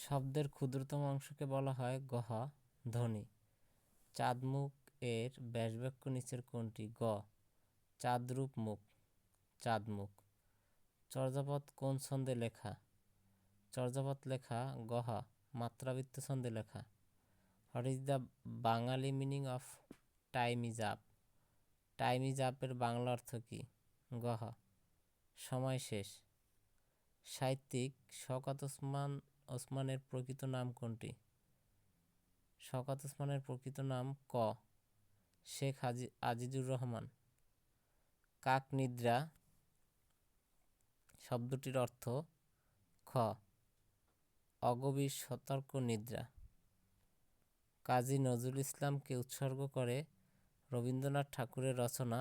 শব্দের ক্ষুদ্রতম অংশকে বলা হয় গহ ধ্বনি। চাঁদমুখ এর ব্যাসবাক্য নিচের কোনটি? গ চাঁদরূপ মুখ, চাঁদমুখ। চর্যাপদ কোন ছন্দে লেখা? চর্যাপদ লেখা গহ মাত্রাবৃত্ত ছন্দে লেখা। What is the Bengali meaning of time is up? Time is আপের বাংলা অর্থ কী? গহ সময় শেষ। সাহিত্যিক শওকত ওসমানের প্রকৃত নাম কোনটি? শওকত ওসমানের প্রকৃত নাম ক শেখ আজিজুর রহমান। কাক নিদ্রা শব্দটির অর্থ খ অগভীর সতর্ক নিদ্রা। কাজী নজরুল ইসলামকে উৎসর্গ করে রবীন্দ্রনাথ ঠাকুরের রচনা?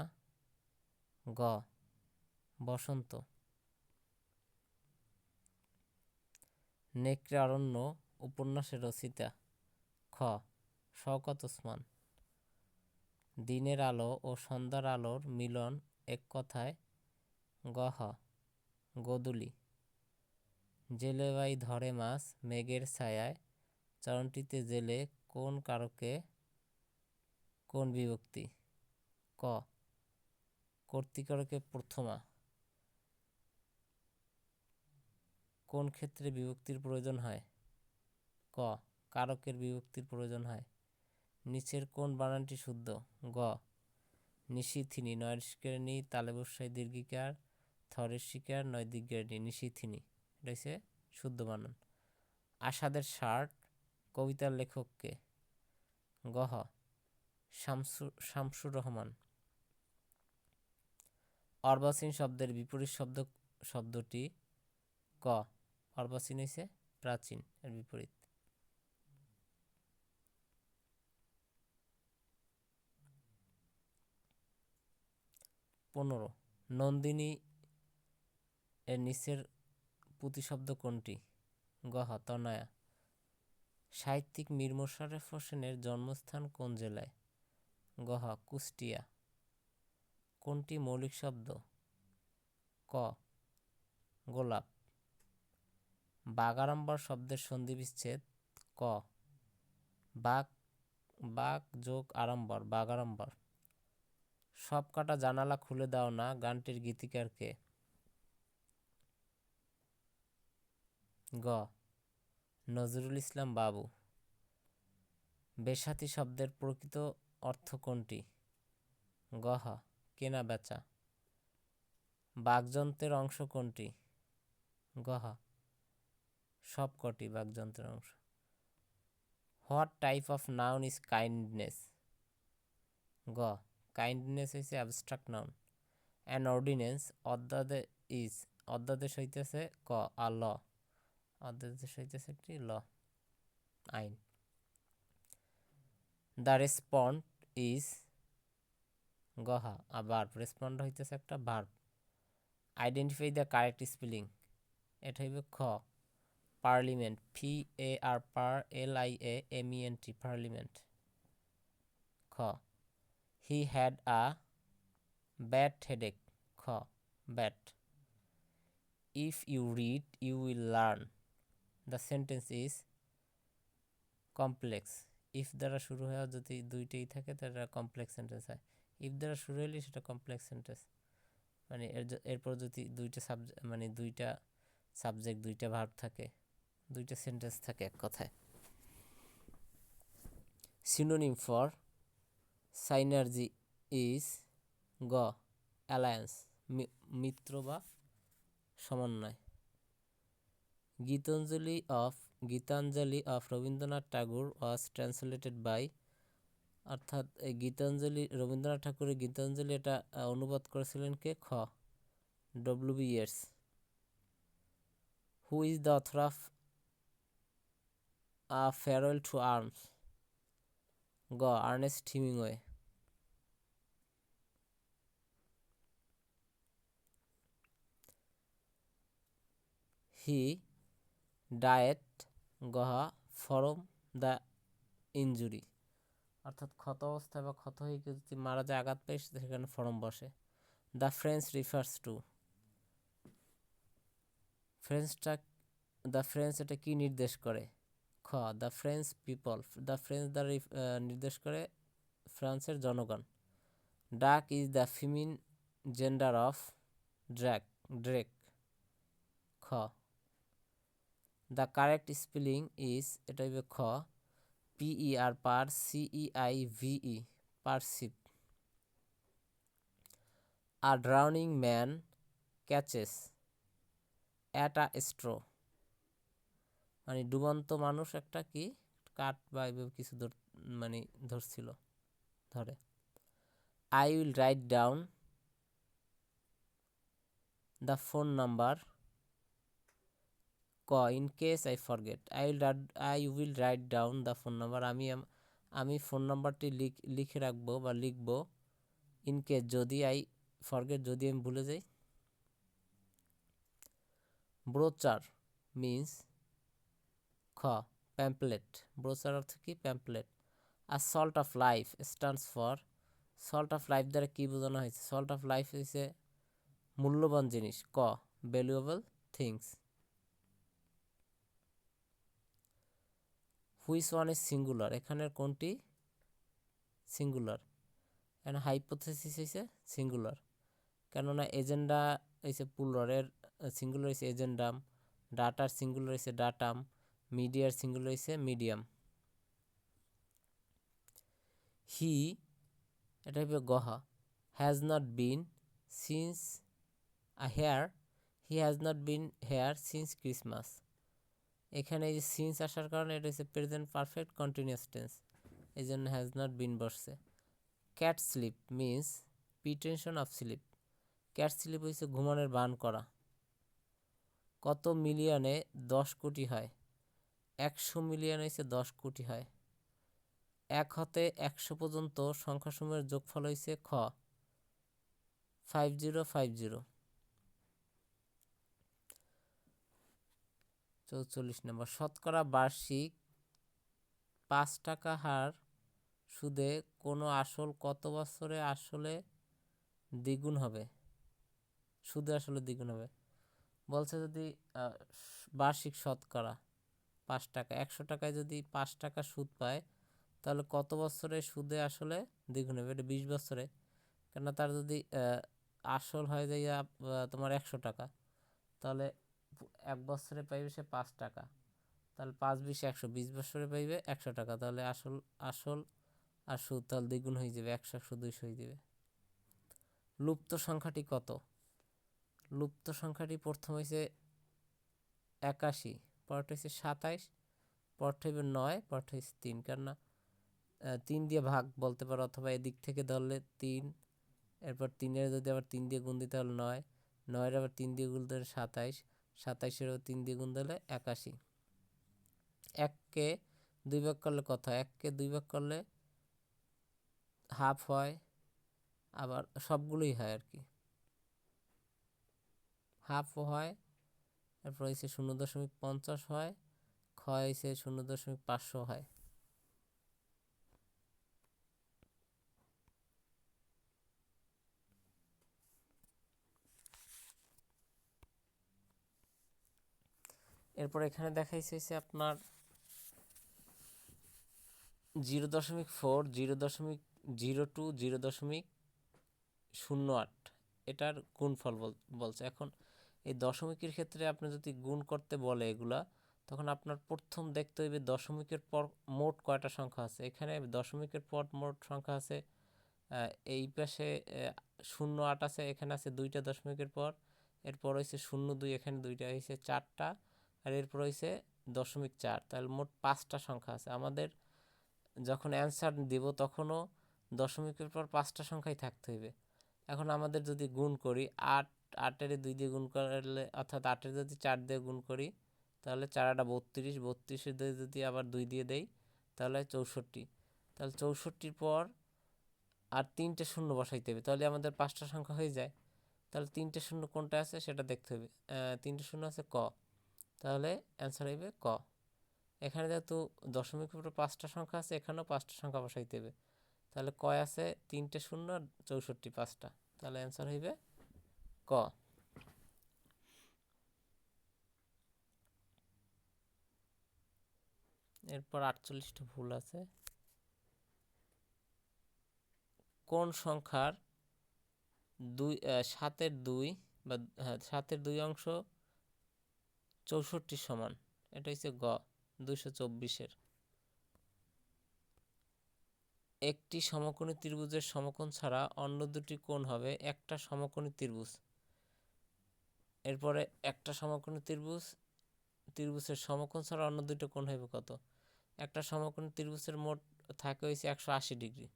গ বসন্ত। নেকড়ে অরণ্য উপন্যাসের রচয়িতা? খ শওকত ওসমান। দিনের আলো ও সন্ধ্যার আলোর মিলন এক কথায়? গহ গোধূলি। জেলে ভাই ধরে মাছ মেঘের ছায়ায় চরণটিতে জেলে কোন কারকে কোন বিভক্তি? ক কর্তৃকারকে প্রথমা। কোন ক্ষেত্রে বিভক্তির প্রয়োজন হয়? ক কারকের বিভক্তির প্রয়োজন হয়। নিচের কোন বানানটি শুদ্ধ? গ নিশিথিনী নয়স্কের নি তালেবস্যায় দীর্ঘিকার থরের শিকার নয় দিগ্গের নি নিশিথিনী, এটা হচ্ছে শুদ্ধ বানান। আষাঢ়ের শার্ট কবিতার লেখককে? গহ শামসুর রহমান। অর্বাচীন শব্দের বিপরীত শব্দটি? ক অর্বাচীন হইছে প্রাচীন এর বিপরীত। 15 নন্দিনী এর নিচের প্রতিশব্দ কোনটি? গহ তনয়া। সাহিত্যিক মীর মোশাররফ হোসেনের জন্মস্থান কোন জেলায়? গহ কুষ্টিয়া। কোনটি মৌলিক শব্দ? ক গোলাপ। বাগাড়ম্বর শব্দের সন্ধিবিচ্ছেদ? ক বাক বাক যোগ আড়ম্বর বাগাড়ম্বর। সব কাটা জানালা খুলে দাও না গানটির গীতিকার কে? গ নজরুল ইসলাম বাবু। বেসাতি শব্দের প্রকৃত অর্থ কোনটি? গহ কেনা বেচা। বাকযন্ত্রের অংশ কোনটি? গহ সবকটি বাকযন্ত্রের অংশ। What type of noun is kindness? গ কাইন্ডনেস হইছে অ্যাবস্ট্রাক্ট নাউন। অ্যান অর্ডিন্যান্স অধ্যাদেশ হইতেছে ক আ ল। অধ্যাদেশ হইতেছে একটি ল আইন। দ্য রেসপন্ড ইজ গহা আ ভার্ব। রেসপন্ড হইতেছে একটা verb. Identify the correct spelling, এটা হইবে খ পার্লিমেন্ট PARLIAMENT পার্লিমেন্ট। খ he had a bad headache. খ bad. If you read you will learn. The sentence is complex. If দ্বারা শুরু হয়ে যদি দুইটাই থাকে তাহলে কমপ্লেক্স সেন্টেন্স হয়। ইফ দ্বারা শুরু হলে সেটা কমপ্লেক্স সেন্টেন্স। মানে এরপর যদি দুইটা সাবজেক্ট দুইটা ভার্ব থাকে, দুইটা সেন্টেন্স থাকে এক কথায়। সিনোনিম ফর সাইনার্জি ইজ গ অ্যালায়েন্স মিত্র বা সমন্বয়। Gitanjali of Rabindranath Tagore was translated by, অর্থাৎ এই গীতাঞ্জলি রবীন্দ্রনাথ ঠাকুরের গীতাঞ্জলি এটা অনুবাদ করেছিলেন কে? খ W.B. Yeats। Who is the author of a farewell to arms? গ আর্নেস্ট হেমিংওয়ে। হি ডায়েট গহ ফরম দ্য ইনজুরি, অর্থাৎ ক্ষত অবস্থায় বা ক্ষত হয়ে যদি মারা যায়, আঘাত পেয়ে সেখানে ফরম বসে। The French refers to, the French এটা কি নির্দেশ করে? খ the French people, the French দ্বারা নির্দেশ করে ফ্রান্সের জনগণ। Duck is the female gender of drake. খ দ্য কারেক্ট স্পেলিং ইজ, এটা হবে খ PER per CEIVE perceive. A drowning man catches at a straw, মানে ডুবন্ত মানুষ একটা কি কাঠ বা কিছু মানে ধরছিল, ধরে। I will write down the phone number. ক in case I forget, I will write down the phone number, আমি ফোন নাম্বারটি লিখে রাখবো বা লিখবো। ইন কেস যদি, আই ফরগেট যদি আমি ভুলে যাই। ব্রোচার মিন্স খ প্যাম্পলেট, ব্রোচার অর্থ কি প্যাম্পলেট। আর salt of life stands for, salt of life দ্বারা কি বোঝানো হয়েছে? সল্ট অফ লাইফ হচ্ছে মূল্যবান জিনিস। ক valuable things. Which one is singular, এখানের কোনটি সিঙ্গুলার? এখানে হাইপোথেসিস হয়েছে সিঙ্গুলার, কেননা এজেন্ডা হয়েছে প্লুরালের, সিঙ্গুলার হয়েছে এজেন্ডাম, ডাটার সিঙ্গুলার হয়েছে ডাটাম, মিডিয়ার সিঙ্গুলার হয়েছে মিডিয়াম। হি, এটা হবে গহা, has not been since here, he has not been here since Christmas. এখানে এই যে সিন্স আসার কারণে এটা হচ্ছে প্রেজেন্ট পারফেক্ট কন্টিনিউয়াস টেন্স, এই জন্য হ্যাজ নট বিন বসছে। Cat sleep means pretension of sleep, cat sleep হচ্ছে ঘুমানোর বান করা। কত মিলিয়নে 10 কোটি হয়? 100 মিলিয়ন হয়েছে 10 কোটি হয়। 1 হতে 100 পর্যন্ত সংখ্যাসমূহের যোগফল হয়েছে খ 5050। 44 নম্বর, শতকরা বার্ষিক 5 টাকা হার সুদে কোনো আসল কত বছরে আসলে দ্বিগুণ হবে? সুদে আসলে দ্বিগুণ হবে বলছে। যদি বার্ষিক শতকরা 5 টাকা, 100 টাকায় যদি 5 টাকা সুদ পায়, তাহলে কত বছরে সুদে আসলে দ্বিগুণ হবে? এটা 20 বছরে। কেননা তার যদি আসল হয়ে যায় তোমার 100 টাকা, তাহলে 1 বছরে পাইবে সে 5 টাকা, তাহলে 5 20 100, 20 বছরে পাইবে 100 টাকা, তাহলে আসল আর সুদ তাহলে দ্বিগুণ হয়ে যাবে, 100 100 200 হয়ে যাবে। লুপ্ত সংখ্যাটি কত? লুপ্ত সংখ্যাটি প্রথম হয়েছে 81, পরটা হয়েছে 27, পরটা হইবে 9, পরটা হয়েছে 3। কেননা 3 দিয়ে ভাগ বলতে পারো, অথবা এদিক থেকে ধরলে 3, এরপর 3-এর যদি আবার 3 দিয়ে গুণ দিতে হলে 9, 9-এর আবার 3 দিয়ে গুণ দিলে 27, 27-এরও 3 দিয়ে গুণ দিলে 81। 1-কে 2 ভাগ করলে কত হয়? 1-কে 2 ভাগ করলে হাফ হয়, আবার সবগুলোই হয় আর কি, হাফও হয়, এরপর হয়েছে 0.50 হয়, ক্ষয় হয়েছে 0.500 হয়। এরপর এখানে দেখাইছে হচ্ছে আপনার 0.4, 0.02, 0.08 এটার গুণফল বলছে। এখন এই দশমিকের ক্ষেত্রে আপনি যদি গুণ করতে বলে এগুলা, তখন আপনার প্রথম দেখতে হইবে দশমিকের পর মোট কয়টা সংখ্যা আছে। এখানে দশমিকের পর মোট সংখ্যা আছে, এই পাশে 0.8 আছে, এখানে আছে 2টা দশমিকের পর, এরপর হয়েছে 0.2, এখানে 2টা হয়েছে 4টা, আর এরপর হয়েছে 0.4, তাহলে মোট 5টা সংখ্যা আছে। আমাদের যখন অ্যান্সার দিব তখনও দশমিকের পর 5টা সংখ্যাই থাকতে হইবে। এখন আমাদের যদি গুণ করি 8, 8-এর 2 দিয়ে গুণ করলে, অর্থাৎ 8-এর যদি 4 দিয়ে গুণ করি, তাহলে 4 × 32, 32-এর যদি আবার 2 দিয়ে দেই, তাহলে 64। তাহলে 64-র পর আর 3টে শূন্য বসাইতে হবে, তাহলে আমাদের 5টা সংখ্যা হয়ে যায়। তাহলে 3টে শূন্য কোনটা আছে সেটা দেখতে হবে। 3টে শূন্য আছে ক, তাহলে অ্যান্সার হইবে ক। এখানে যেহেতু দশমিকের উপরে 5টা সংখ্যা আছে, এখানেও 5টা সংখ্যা বসাইতে হবে, তাহলে কয় আছে 3টে শূন্য, 64, 5টা, তাহলে অ্যান্সার হইবে ক। এরপর 48টা ভুল আছে। কোন সংখ্যার 7-এর 2 বা 7-এর 2 অংশ 64 সমান? এটা হচ্ছে গ 224-এর। একটি সমকোণী ত্রিভুজের সমকোণ ছাড়া অন্য দুটি কোণ হবে একটা সমকোণী ত্রিভুজ। এরপরে একটা সমকোণী ত্রিভুজের সমকোণ ছাড়া অন্য দুটো কোণ হবে কত? একটা সমকোণী ত্রিভুজের মোট থাকে হয়েছে 180 ডিগ্রি।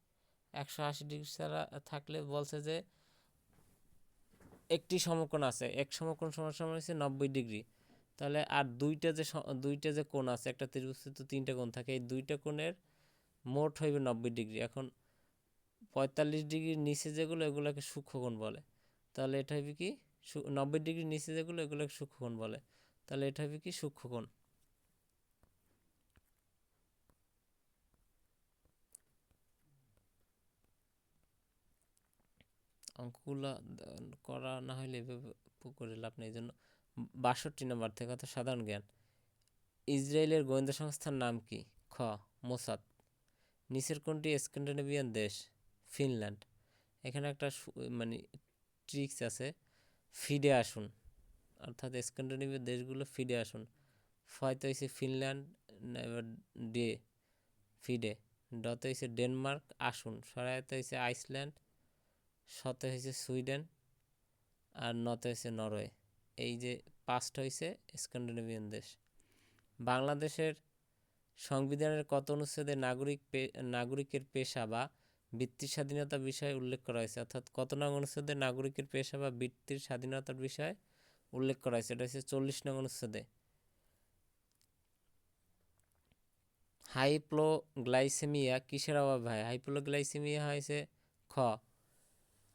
180 ডিগ্রি ছাড়া থাকলে বলছে যে একটি সমকোণ আছে, এক সমকোণ সমান সমান হচ্ছে 90 ডিগ্রি। তাহলে আর দুইটা যে কোণ আছে, একটা ত্রিভুজে তো 3টা কোণ থাকে, এই 2টা কোণের মোট হইবে 90 ডিগ্রি। এখন 45 ডিগ্রির নিচে যেগুলো এগুলোকে সূক্ষ্মকোণ বলে। তাহলে এটা হবে কি 90 ডিগ্রির নিচে যেগুলো এগুলোকে সূক্ষ্মকোণ বলে। তাহলে এটা হবে কি সূক্ষ্মকোণ। অঙ্কগুলো করা না হলে এভাবে করে লাভ নেই। এই জন্য 62 নম্বর থেকে অর্থাৎ সাধারণ জ্ঞান। ইসরায়েলের গোয়েন্দা সংস্থার নাম কি? খ মোসাদ। নিচের কোনটি স্ক্যান্ডিনেভিয়ান দেশ? ফিনল্যান্ড। এখানে একটা মানে ট্রিক্স আছে, ফিডে আসুন, অর্থাৎ স্ক্যান্ডিনেভীয় দেশগুলো ফিডে আসুন। ফয়তে হয়েছে ফিনল্যান্ড, এবার ডে ফিডে, ডতে হয়েছে ডেনমার্ক, আসুন সরাইতে হয়েছে আইসল্যান্ড, শতে হয়েছে সুইডেন, আর নতে হয়েছে নরওয়ে। এই যে 5টা হয়েছে স্ক্যান্ডিনেভিয়ান দেশ। বাংলাদেশের সংবিধানের কত অনুচ্ছেদে নাগরিকের পেশা বা বৃত্তির স্বাধীনতা বিষয়ে উল্লেখ করা হয়েছে? অর্থাৎ কত নং অনুচ্ছেদে নাগরিকের পেশা বা বৃত্তির স্বাধীনতার বিষয়ে উল্লেখ করা হয়েছে? এটা হচ্ছে 40 নং অনুচ্ছেদে। হাইপোগ্লাইসেমিয়া কিসের অভাবে হয়? হাইপোগ্লাইসেমিয়া হয়েছে খ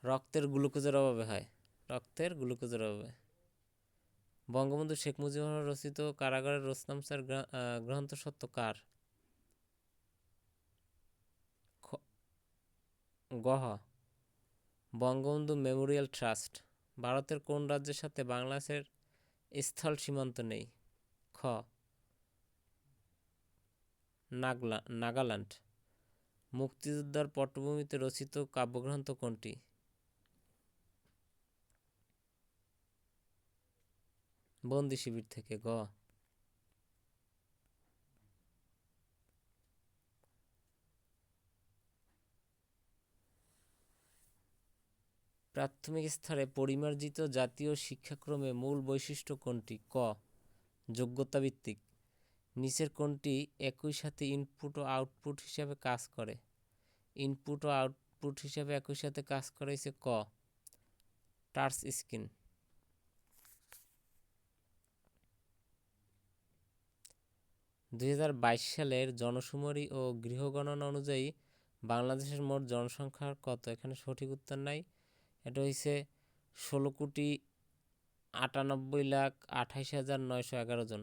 রক্তের গ্লুকোজের অভাবে হয়। রক্তের গ্লুকোজের অভাবে। বঙ্গবন্ধু শেখ মুজিবুর রহমান রচিত কারাগারের রোস্তম-স্যার গ্রন্থ সত্য কার? গহ বঙ্গবন্ধু মেমোরিয়াল ট্রাস্ট। ভারতের কোন রাজ্যের সাথে বাংলাদেশের স্থল সীমান্ত নেই? খ নাগাল্যান্ড। মুক্তিযোদ্ধার পটভূমিতে রচিত কাব্যগ্রন্থ কোনটি? বন্দি শিবির থেকে। গ প্রাথমিক স্তরে পরিমার্জিত জাতীয় শিক্ষাক্রমে মূল বৈশিষ্ট্য কোনটি? ক যোগ্যতা ভিত্তিক। নিচের কোনটি একই সাথে ইনপুট ও আউটপুট হিসাবে কাজ করে? ইনপুট ও আউটপুট হিসাবে একই সাথে কাজ করে হচ্ছে ক টাচ স্ক্রিন। 2022 সালের জনশুমারি ও গৃহগণনা অনুযায়ী বাংলাদেশের মোট জনসংখ্যার কত? এখানে সঠিক উত্তর নাই। এটা হচ্ছে 16,98,28,911 জন।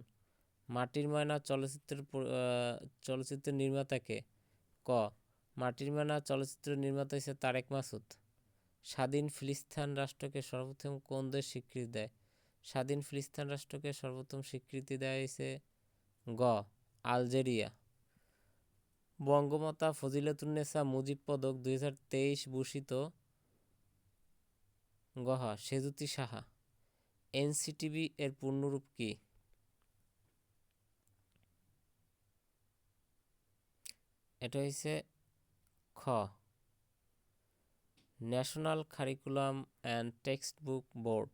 মাটির ময়না চলচ্চিত্রের নির্মাতা কে? ক মাটির ময়না চলচ্চিত্রের নির্মাতা হচ্ছে তারেক মাসুদ। স্বাধীন ফিলিস্তিন রাষ্ট্রকে সর্বপ্রথম কোন দেশ স্বীকৃতি দেয়? স্বাধীন ফিলিস্তিন রাষ্ট্রকে সর্বপ্রথম স্বীকৃতি দেয় হয়েছে গ আলজেরিয়া। বঙ্গমাতা ফজিলাতুন্নেছা মুজিব পদক 2023 ভূষিত গহ সেজুতি সাহা। এনসিটিবি এর পূর্ণরূপ কি? এটা হচ্ছে খ national curriculum and text book board.